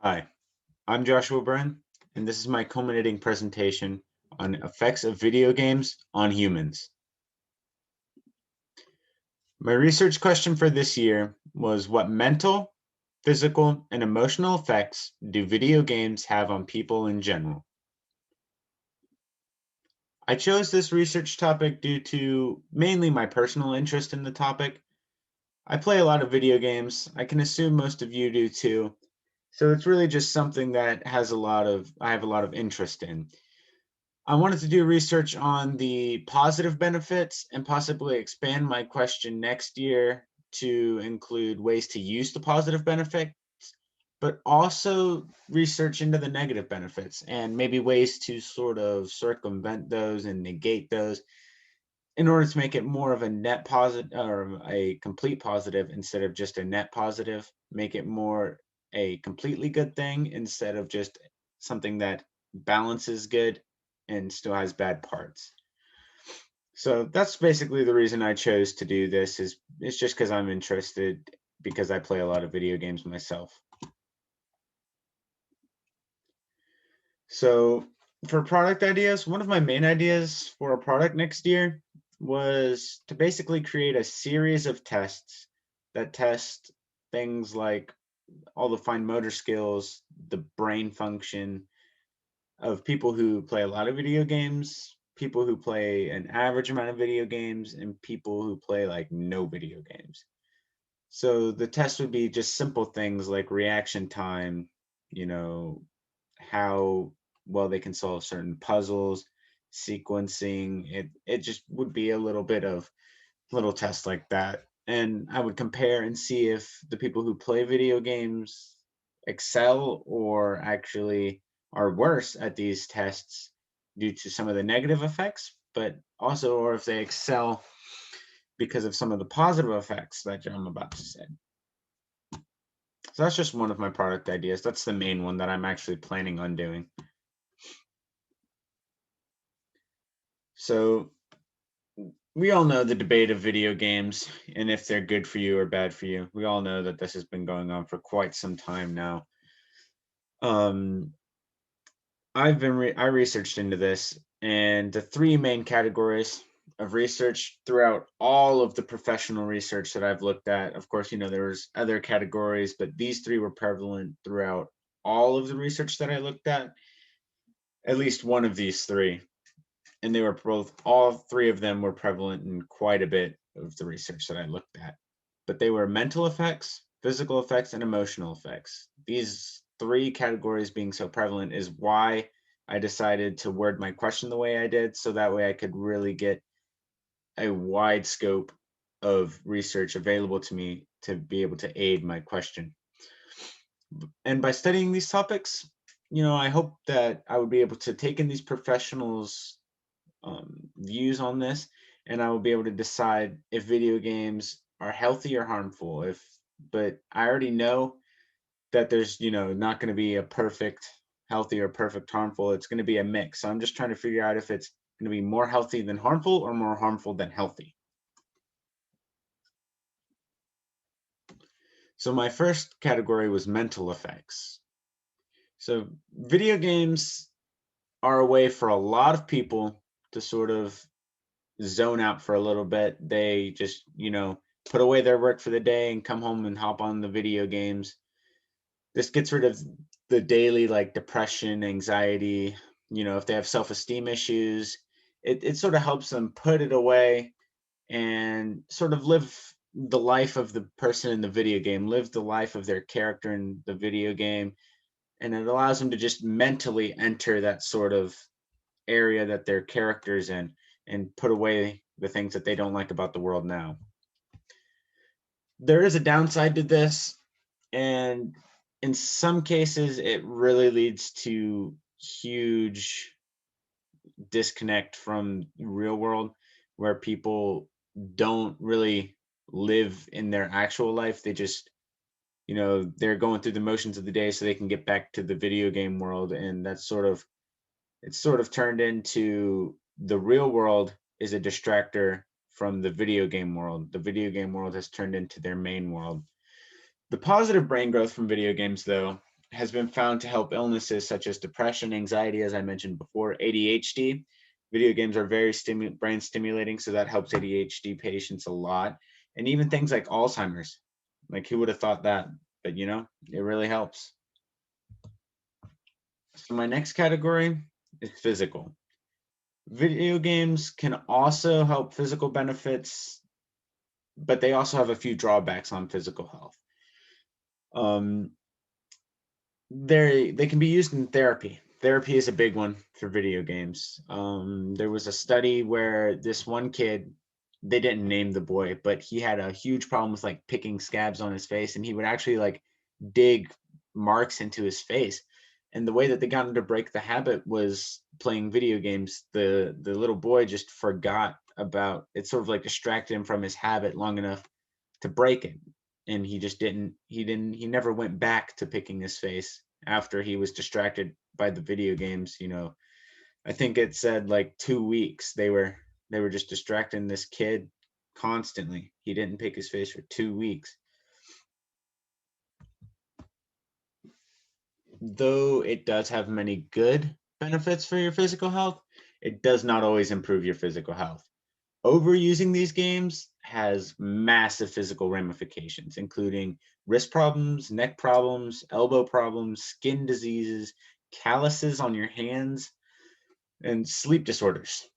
Hi, I'm Joshua Byrne, and this is my culminating presentation on effects of video games on humans. My research question for this year was what mental, physical, and emotional effects do video games have on people in general? I chose this research topic due to mainly my personal interest in the topic. I play a lot of video games. I can assume most of you do too. So it's really just something that I have a lot of interest in. I wanted to do research on the positive benefits and possibly expand my question next year to include ways to use the positive benefits, but also research into the negative benefits and maybe ways to sort of circumvent those and negate those in order to make it more of a net positive or a complete positive instead of just a net positive, make it more a completely good thing instead of just something that balances good and still has bad parts. So that's basically the reason I chose to do this is it's just because I'm interested because I play a lot of video games myself. So for product ideas, one of my main ideas for a product next year was to basically create a series of tests that test things like all the fine motor skills, the brain function of people who play a lot of video games, people who play an average amount of video games, and people who play like no video games. So the test would be just simple things like reaction time, you know, how well they can solve certain puzzles, sequencing. It just would be a little bit of little tests like that. And I would compare and see if the people who play video games excel or actually are worse at these tests due to some of the negative effects, but also, or if they excel because of some of the positive effects that I'm about to say. So that's just one of my product ideas. That's the main one that I'm actually planning on doing. So we all know the debate of video games and if they're good for you or bad for you. We all know that this has been going on for quite some time now. Um, I researched into this, and the three main categories of research throughout all of the professional research that I've looked at. Of course, there's other categories, but these three were prevalent throughout all of the research that I looked at least one of these three. And they were both, all three of them were prevalent in quite a bit of the research that I looked at. But they were mental effects, physical effects, and emotional effects. These three categories being so prevalent is why I decided to word my question the way I did, so that way I could really get a wide scope of research available to me to be able to aid my question. And by studying these topics, I hope that I would be able to take in these professionals' views on this, and I will be able to decide if video games are healthy or harmful. But I already know that there's not going to be a perfect healthy or perfect harmful. It's going to be a mix. So I'm just trying to figure out if it's going to be more healthy than harmful or more harmful than healthy. So my first category was mental effects. So video games are a way for a lot of people to sort of zone out for a little bit. They just, put away their work for the day and come home and hop on the video games. This gets rid of the daily like depression, anxiety, if they have self-esteem issues, it sort of helps them put it away and sort of live the life of the person in the video game, live the life of their character in the video game. And it allows them to just mentally enter that sort of area that their character's in and put away the things that they don't like about the world now. There is a downside to this, and in some cases, it really leads to huge disconnect from real world where people don't really live in their actual life. They just, they're going through the motions of the day so they can get back to the video game world. And it's sort of turned into the real world is a distractor from the video game world. The video game world has turned into their main world. The positive brain growth from video games, though, has been found to help illnesses such as depression, anxiety, as I mentioned before, ADHD. Video games are very brain stimulating, so that helps ADHD patients a lot. And even things like Alzheimer's. Like, who would have thought that? But it really helps. So my next category is physical. Video games can also help physical benefits, but they also have a few drawbacks on physical health. They can be used in therapy. Therapy is a big one for video games. There was a study where this one kid, they didn't name the boy, but he had a huge problem with like picking scabs on his face, and he would actually like dig marks into his face. And the way that they got him to break the habit was playing video games. The little boy just forgot about it, sort of like distracted him from his habit long enough to break it. And he never went back to picking his face after he was distracted by the video games. I think it said like 2 weeks they were just distracting this kid constantly. He didn't pick his face for 2 weeks. Though it does have many good benefits for your physical health, it does not always improve your physical health. Overusing these games has massive physical ramifications, including wrist problems, neck problems, elbow problems, skin diseases, calluses on your hands, and sleep disorders.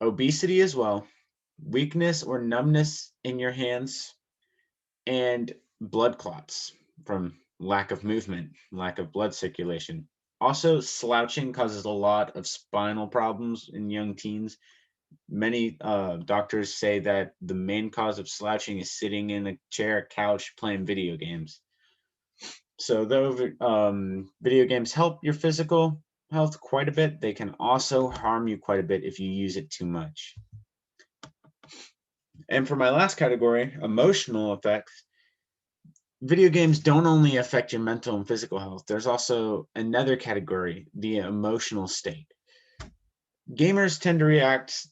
Obesity as well, weakness or numbness in your hands, and blood clots from lack of movement, lack of blood circulation. Also, slouching causes a lot of spinal problems in young teens. Many doctors say that the main cause of slouching is sitting in a chair, couch, playing video games. So though video games help your physical health quite a bit, they can also harm you quite a bit if you use it too much. And for my last category, emotional effects, video games don't only affect your mental and physical health. There's also another category, the emotional state. Gamers tend to react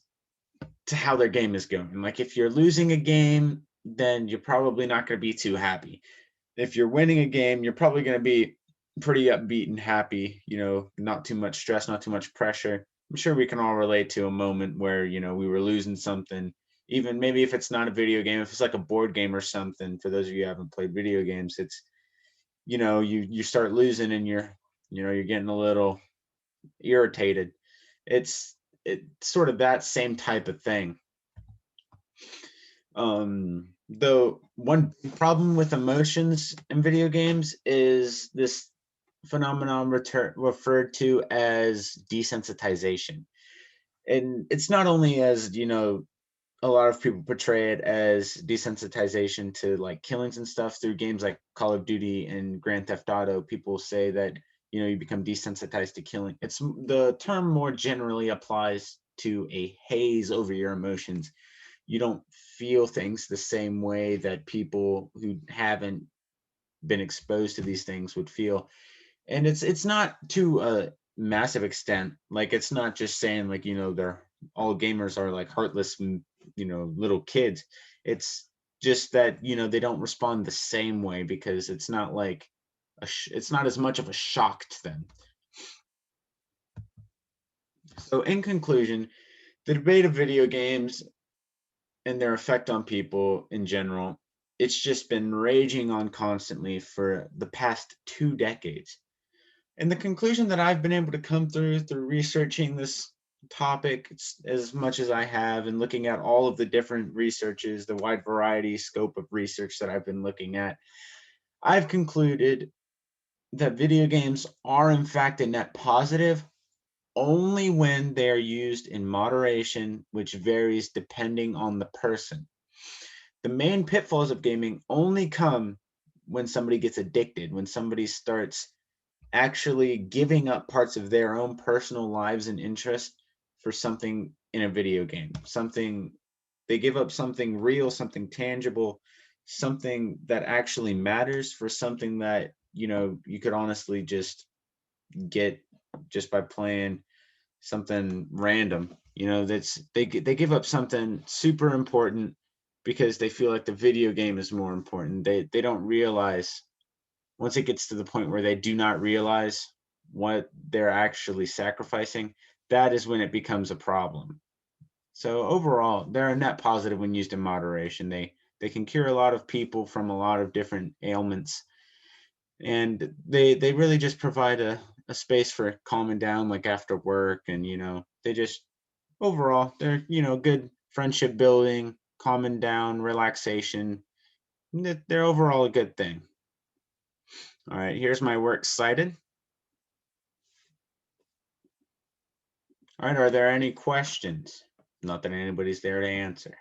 to how their game is going. Like if you're losing a game, then you're probably not going to be too happy. If you're winning a game, you're probably going to be pretty upbeat and happy, not too much stress, not too much pressure. I'm sure we can all relate to a moment where, we were losing something, even maybe if it's not a video game, if it's like a board game or something. For those of you who haven't played video games, it's, you start losing and you're getting a little irritated. It's sort of that same type of thing. Though one problem with emotions in video games is this phenomenon referred to as desensitization. And it's not only as, a lot of people portray it as desensitization to like killings and stuff through games like Call of Duty and Grand Theft Auto. People say that, you become desensitized to killing. It's the term more generally applies to a haze over your emotions. You don't feel things the same way that people who haven't been exposed to these things would feel. And it's not to a massive extent. Like it's not just saying like, they're all gamers are like heartless, little kids. It's just that, they don't respond the same way because it's not like it's not as much of a shock to them. So in conclusion, the debate of video games and their effect on people in general, it's just been raging on constantly for the past 2 decades. And the conclusion that I've been able to come through researching this topic as much as I have and looking at all of the different researches, the wide variety scope of research that I've been looking at, I've concluded that video games are in fact a net positive only when they are used in moderation, which varies depending on the person. The main pitfalls of gaming only come when somebody gets addicted, when somebody starts actually giving up parts of their own personal lives and interests for something in a video game. They give up something real, something tangible, something that actually matters for something that, you could honestly just get just by playing something random. They give up something super important because they feel like the video game is more important. They don't realize once it gets to the point where they do not realize what they're actually sacrificing, that is when it becomes a problem. So overall, they're a net positive when used in moderation. They can cure a lot of people from a lot of different ailments, and they really just provide a space for calming down, like after work, and they just overall they're good friendship building, calming down, relaxation. They're overall a good thing. All right, here's my works cited. All right, are there any questions? Not that anybody's there to answer.